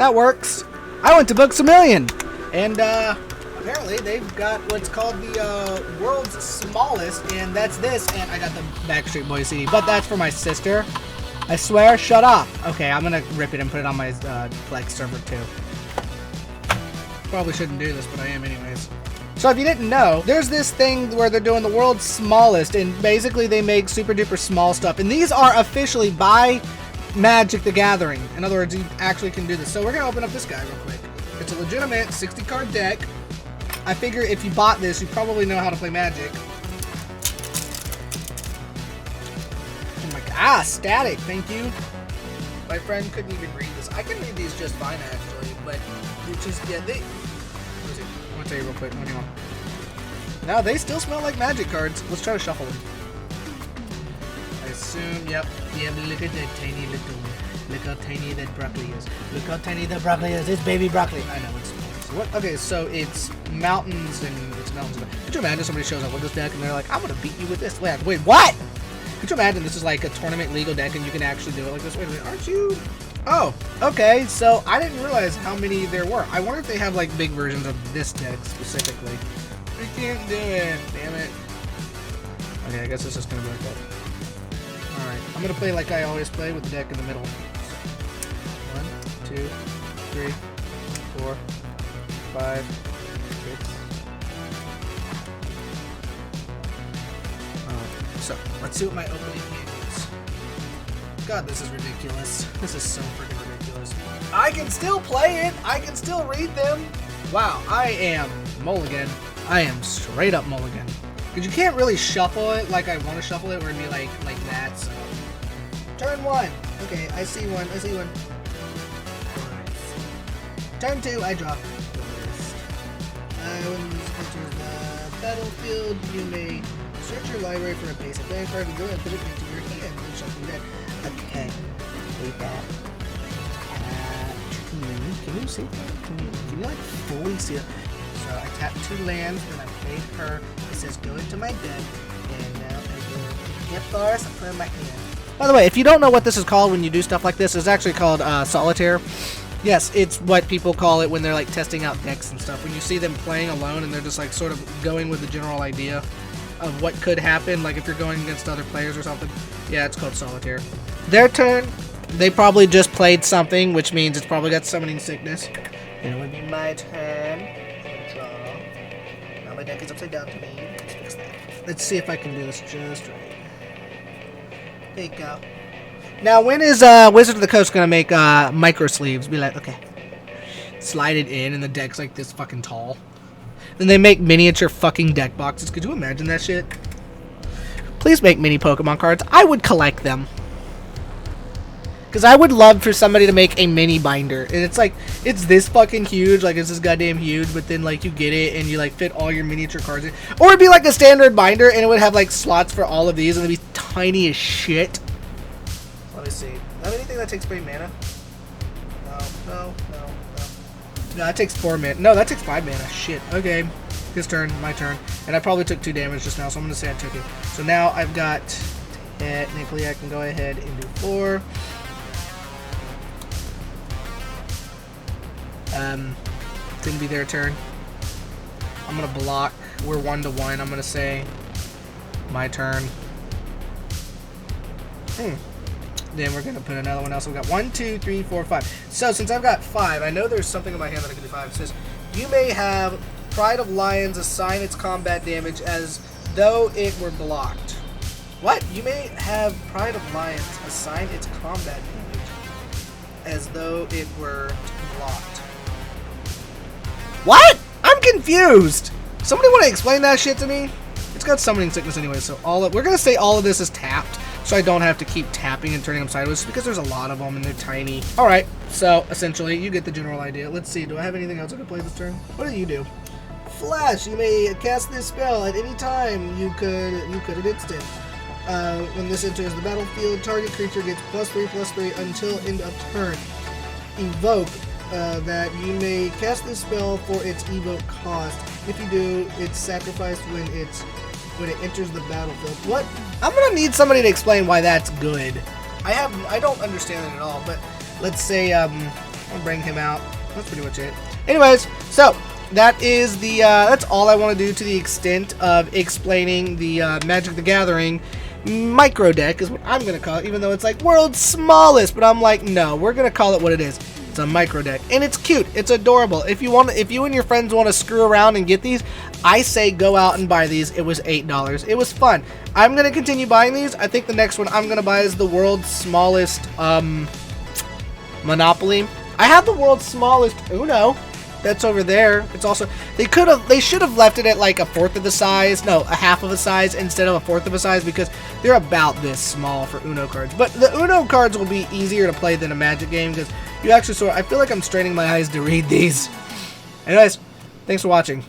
That works. I went to Books A Million. And, apparently they've got what's called the, world's smallest, and that's this, and I got the Backstreet Boys CD, but that's for my sister. I swear, shut up. Okay, I'm gonna rip it and put it on my, Plex server, too. Probably shouldn't do this, but I am anyways. So if you didn't know, there's this thing where they're doing the world's smallest, and basically they make super duper small stuff. And these are officially by Magic the Gathering. In other words, you actually can do this. So we're going to open up this guy real quick. It's a legitimate 60 card deck. I figure if you bought this, you probably know how to play Magic. Oh my god, static, thank you. My friend couldn't even read this. I can read these just fine actually, but it's just, yeah, they... I'll tell you real quick. What do you want? No, they still smell like Magic cards. Let's try to shuffle them. I assume, yep. Yeah, but look at that tiny little one. Look how tiny that broccoli is. Look how tiny that broccoli is. It's baby broccoli. I know, it's small. So what? Okay, so it's mountains and it's mountains. Could you imagine somebody shows up with this deck and they're like, I'm gonna beat you with this? Wait, what? Could you imagine this is like a tournament legal deck and you can actually do it like this? Wait a minute, aren't you? Oh, okay, so I didn't realize how many there were. I wonder if they have like big versions of this deck specifically. We can't do it, damn it. Okay, I guess it's just gonna be like that. Alright, I'm gonna play like I always play with the deck in the middle. 1, 2, 3, 4, 5, 6. So, let's see what my opening hand is. God, this is ridiculous. This is so freaking ridiculous. I can still play it. I can still read them. Wow, I am mulligan. I am straight up mulligan. Because you can't really shuffle it like I want to shuffle it, where it'd be like that, so. Turn 1. Okay, I see one. I see one. Turn 2, I drop the list. When this enters the battlefield, you may search your library for a basic land card and go and put it into your hand and shuffle that. Okay, wait that. Can you see that? Can you like fully see it? So I tap 2 lands, then I pay her. It says go into my deck, and now I go get bars and put in my hand. By the way, if you don't know what this is called when you do stuff like this, it's actually called solitaire. Yes, it's what people call it when they're like testing out decks and stuff. When you see them playing alone and they're just like sort of going with the general idea of what could happen, like if you're going against other players or something. Yeah, it's called solitaire. Their turn, they probably just played something, which means it's probably got summoning sickness. And it would be my turn. Draw. Now my deck is upside down to me. Let's fix that. Let's see if I can do this just right. There you go. Now, when is Wizard of the Coast gonna make micro sleeves? Be like, okay, slide it in, and the deck's like this fucking tall. Then they make miniature fucking deck boxes. Could you imagine that shit? Please make mini Pokemon cards. I would collect them. Because I would love for somebody to make a mini binder. And it's like, it's this fucking huge. Like, it's this goddamn huge. But then, like, you get it and you, like, fit all your miniature cards in. Or it'd be like a standard binder and it would have, like, slots for all of these. And it'd be tiny as shit. Let me see. Have anything that takes 3 mana? No. No, that takes 4 mana. No, that takes 5 mana. Shit. Okay. His turn. My turn. And I probably took 2 damage just now, so I'm going to say I took it. So now I've got... Technically, I can go ahead and do 4. It's going to be their turn. I'm going to block. We're 1-1. I'm going to say my turn. Then we're going to put another one else. So we've got 1, 2, 3, 4, 5. So since I've got 5, I know there's something in my hand that I can do 5. It says, you may have Pride of Lions assign its combat damage as though it were blocked. What? You may have Pride of Lions assign its combat damage as though it were blocked. What? I'm confused. Somebody want to explain that shit to me? It's got summoning sickness anyway, so we're going to say all of this is tapped, so I don't have to keep tapping and turning them sideways, because there's a lot of them and they're tiny. Alright, so essentially, you get the general idea. Let's see, do I have anything else I can play this turn? What do you do? Flash, you may cast this spell at any time you could an instant. When this enters the battlefield, target creature gets +3/+3 until end of turn. Evoke, that you may cast this spell for its evoke cost. If you do, it's sacrificed when it enters the battlefield. What? I'm gonna need somebody to explain why that's good. I don't understand it at all, but let's say I'll bring him out. That's pretty much it. Anyways, so that is the that's all I want to do to the extent of explaining the Magic the Gathering micro deck is what I'm gonna call it, even though it's like world's smallest, but I'm like, no, we're gonna call it what it is. It's a micro deck, and it's cute, it's adorable. If you and your friends want to screw around and get these, I say go out and buy these. It was $8. It was fun. I'm gonna continue buying these. I think the next one I'm gonna buy is the world's smallest Monopoly. I have the world's smallest Uno. That's over there. It's also they should have left it at like a fourth of the size, no, a half of a size instead of a fourth of a size, because they're about this small for Uno cards. But the Uno cards will be easier to play than a Magic game because you actually I feel like I'm straining my eyes to read these. Anyways, thanks for watching.